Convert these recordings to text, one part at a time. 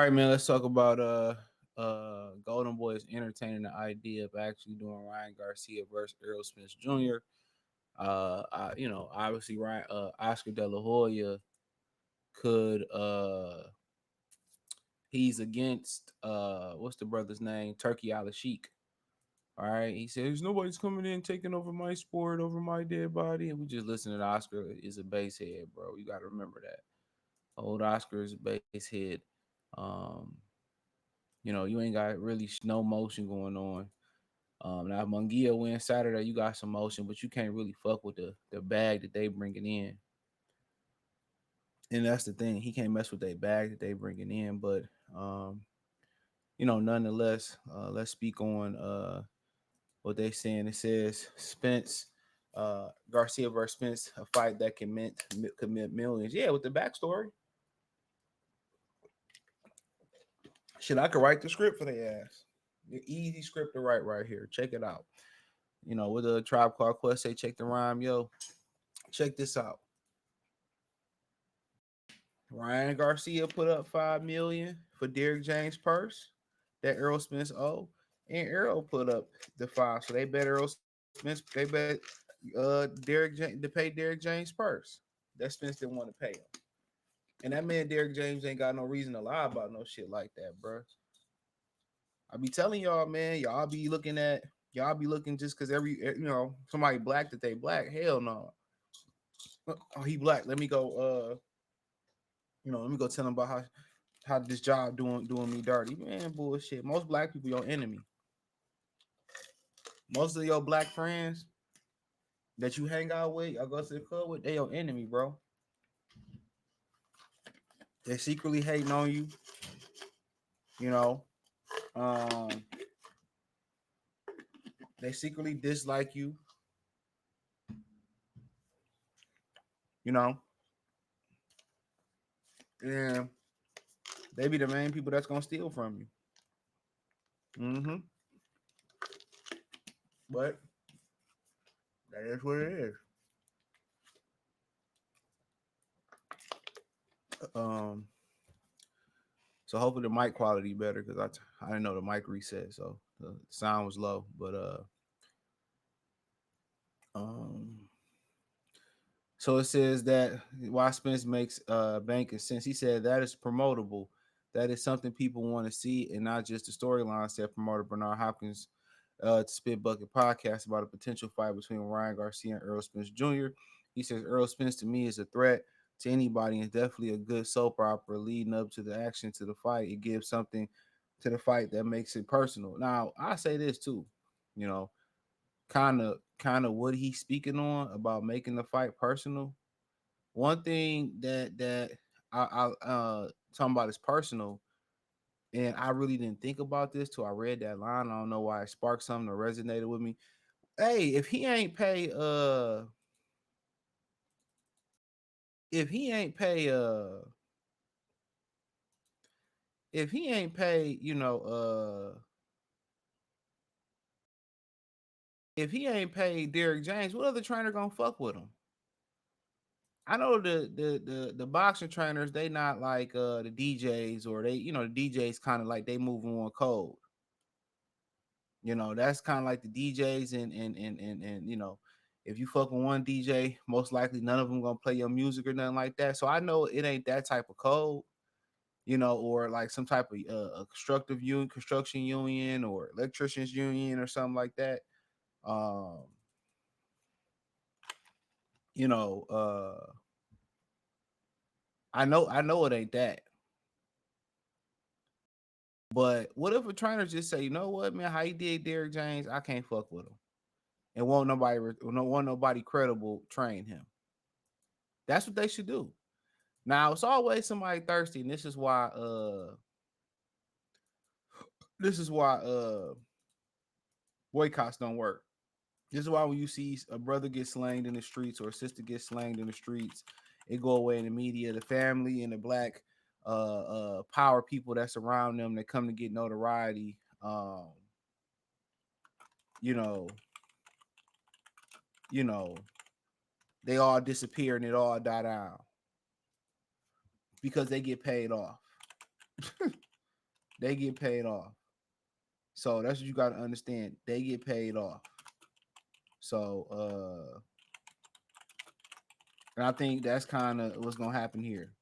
right, man. Let's talk about Golden Boys entertaining the idea of actually doing Ryan Garcia versus Errol Spence Jr. Obviously Ryan Oscar De La Hoya could he's against what's the brother's name? Turkey Al Sheik. All right. He says nobody's coming in taking over my sport, over my dead body. And we just listen to Oscar is a base head, bro. You gotta remember that. Old Oscar is a base head. Um, you ain't got really no motion going on. Now Mungia wins Saturday, you got some motion, but you can't really fuck with the bag that they bringing in. And that's the thing, he can't mess with that bag that they bringing in. But nonetheless, let's speak on what they saying. It says Spence, Garcia versus Spence, a fight that can commit millions. Yeah, with the backstory. Shit, I could write the script for their ass. The easy script to write right here. Check it out. With a Tribe Called Quest, say check the rhyme, yo. Check this out. Ryan Garcia put up 5 million for Derrick James' purse that Errol Spence owe, and Errol put up the 5. So they bet Errol Spence. They bet to pay Derrick James' purse. That Spence didn't want to pay him, and that man Derrick James ain't got no reason to lie about no shit like that, bro. I be telling y'all, man, y'all be looking just because somebody black that they black. Hell no. Oh, he black. Let me go. Let me go tell him about how this job doing me dirty. Man, bullshit. Most black people your enemy. Most of your black friends that you hang out with, I go to the club with, they your enemy, bro. They secretly hating on you. You know, um, they secretly dislike you. You know, and they be the main people that's gonna steal from you. Mm-hmm. But that is what it is. Um, so hopefully the mic quality better because I didn't know the mic reset, so the sound was low. But um, so it says that why Spence makes banking sense. He said that is promotable. That is something people want to see, and not just the storyline. Said promoter Bernard Hopkins to Spit Bucket podcast about a potential fight between Ryan Garcia and Errol Spence Jr. He says Errol Spence to me is a threat to anybody and definitely a good soap opera leading up to the action to the fight. It gives something to the fight that makes it personal. Now I say this too, you know, kind of what he's speaking on about making the fight personal. One thing that I talking about is personal, and I really didn't think about this till I read that line. I don't know why it sparked something that resonated with me. Hey, if he ain't pay if he ain't pay, if he ain't paid Derrick James, what other trainer gonna fuck with him? I know the boxing trainers, they not like the DJs, or they, the DJs kind of like they move on code. That's kind of like the DJs, and if you fuck with one DJ, most likely none of them gonna play your music or nothing like that. So I know it ain't that type of code, or like some type of a construction union, or electricians union, or something like that. Um, you know, I know it ain't that. But what if a trainer just say, you know what, man, how he did Derrick James, I can't fuck with him, and won't nobody credible train him. That's what they should do. Now it's always somebody thirsty, and this is why boycotts don't work. This is why when you see a brother get slanged in the streets or a sister get slanged in the streets, it go away in the media. The family and the black power people that's around them that come to get notoriety, you know, you know, they all disappear and it all die down because they get paid off. They get paid off. So that's what you got to understand. They get paid off. So and I think that's kind of what's gonna happen here.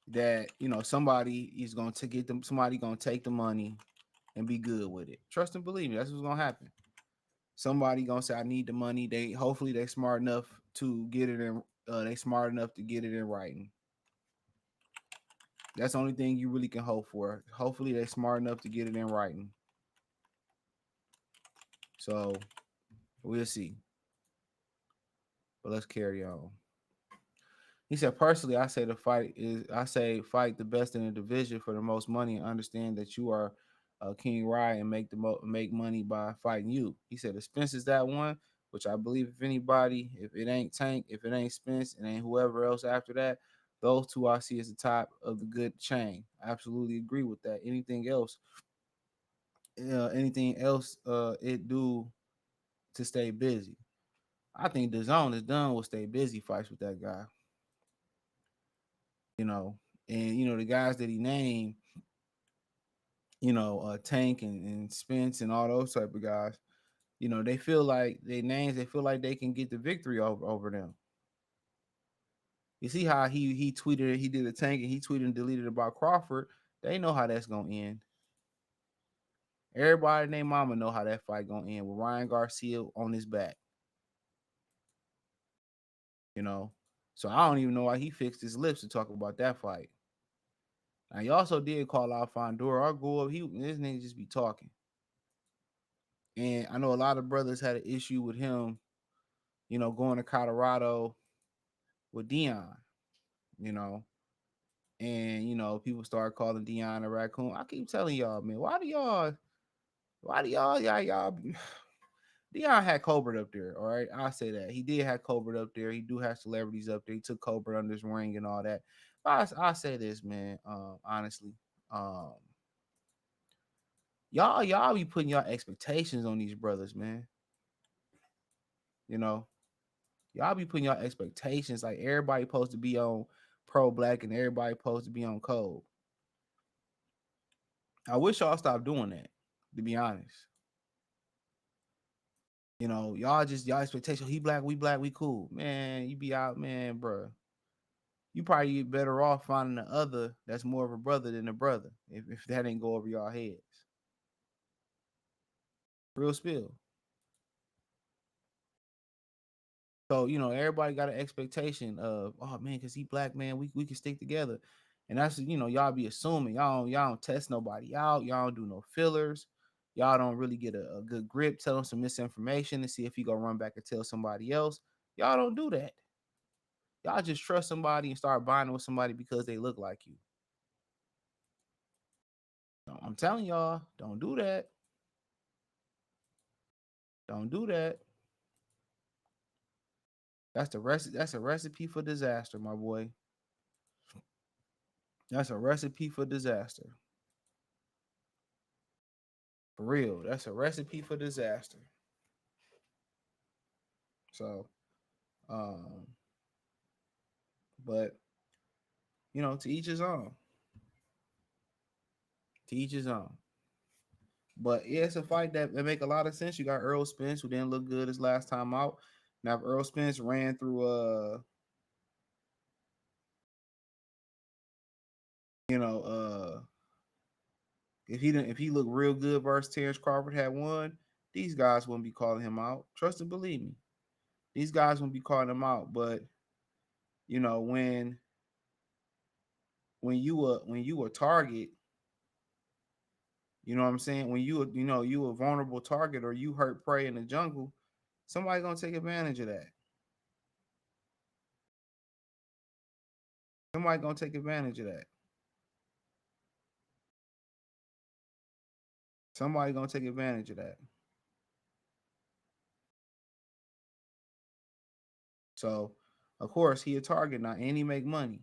That somebody is gonna get them. Somebody gonna take the money and be good with it. Trust and believe me. That's what's gonna happen. Somebody gonna say, "I need the money." Hopefully they smart enough to get it in. They smart enough to get it in writing. That's the only thing you really can hope for. Hopefully they smart enough to get it in writing. So we'll see. But let's carry on. He said, personally, I say fight the best in the division for the most money and understand that you are King Rye and make money by fighting you. He said, if Spence is that one, which I believe if anybody, if it ain't Tank, if it ain't Spence, it ain't whoever else after that, those two I see as the top of the good chain. I absolutely agree with that. It do to stay busy. I think the zone is done with stay busy fights with that guy. You know, and the guys that he named, Tank and Spence and all those type of guys, they feel like they feel like they can get the victory over them. You see how he tweeted, he did a Tank and he tweeted and deleted about Crawford. They know how that's gonna end. Everybody and their mama know how that fight gonna end with Ryan Garcia on his back. You know, so I don't even know why he fixed his lips to talk about that fight. Now he also did call out Fondura. Or go up, this nigga just be talking. And I know a lot of brothers had an issue with him, going to Colorado with Dion, you know, and people start calling Dion a raccoon. I keep telling y'all, man, y'all Dion had Colbert up there, all right? I'll say that. He did have Colbert up there. He do have celebrities up there. He took Colbert under his wing and all that. But I say this, man, honestly. Um, y'all be putting y'all expectations on these brothers, man. You know, y'all be putting y'all expectations like everybody supposed to be on pro black and everybody supposed to be on code. I wish y'all stop doing that, to be honest. Y'all expectation. He black, we cool. Man, you be out, man, bro. You probably get better off finding the other that's more of a brother than a brother. If that ain't go over y'all heads. Real spill. So, everybody got an expectation of, oh man, cause he black, man, we can stick together. And that's y'all be assuming. Y'all don't test nobody out, y'all don't do no fillers, y'all don't really get a good grip, tell them some misinformation to see if he gonna run back and tell somebody else. Y'all don't do that. Y'all just trust somebody and start buying with somebody because they look like you. I'm telling y'all, don't do that. Don't do that. That's a recipe for disaster, my boy. That's a recipe for disaster. For real. That's a recipe for disaster. So, um, but to each his own. To each his own. But yeah, it's a fight that make a lot of sense. You got Errol Spence, who didn't look good his last time out. Now, if Errol Spence ran through you know, if he looked real good versus Terrence Crawford had won, these guys wouldn't be calling him out. Trust and believe me. These guys wouldn't be calling him out. But when you a target, you know what I'm saying? When you a vulnerable target or you hurt prey in the jungle, somebody gonna take advantage of that. Somebody gonna take advantage of that. Somebody gonna take advantage of that. So, of course, he a target now, and he make money.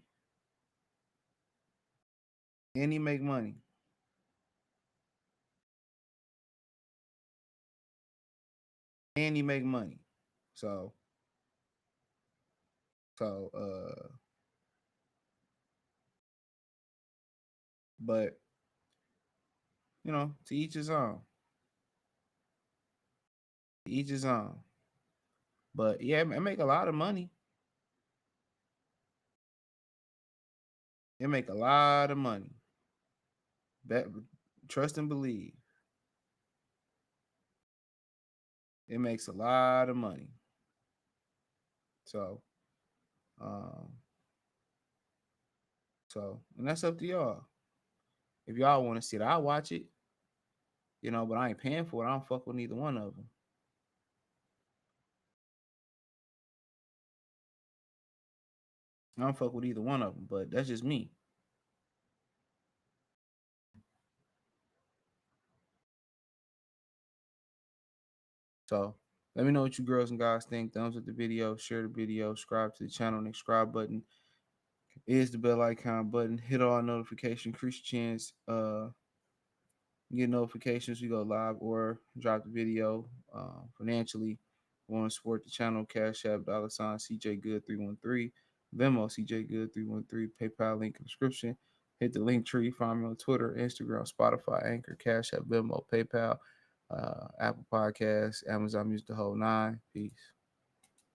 And he make money. And he make money. So, so But to each his own. Each his own. But yeah, it make a lot of money. It make a lot of money. Bet, trust and believe. It makes a lot of money. So, um, and that's up to y'all. If y'all want to see it, I'll watch it. But I ain't paying for it. I don't fuck with neither one of them. I don't fuck with either one of them. But that's just me. So let me know what you girls and guys think. Thumbs up the video, share the video, subscribe to the channel. Next subscribe button is the bell icon button. Hit all notification, increase your chance. Get notifications. We go live or drop the video financially. Want to support the channel? Cash App $ CJ Good 313, Venmo CJ Good 313, PayPal link in the description. Hit the link tree. Find me on Twitter, Instagram, Spotify, Anchor, Cash App, Venmo, PayPal, Apple Podcasts, Amazon Music, the whole nine. Peace.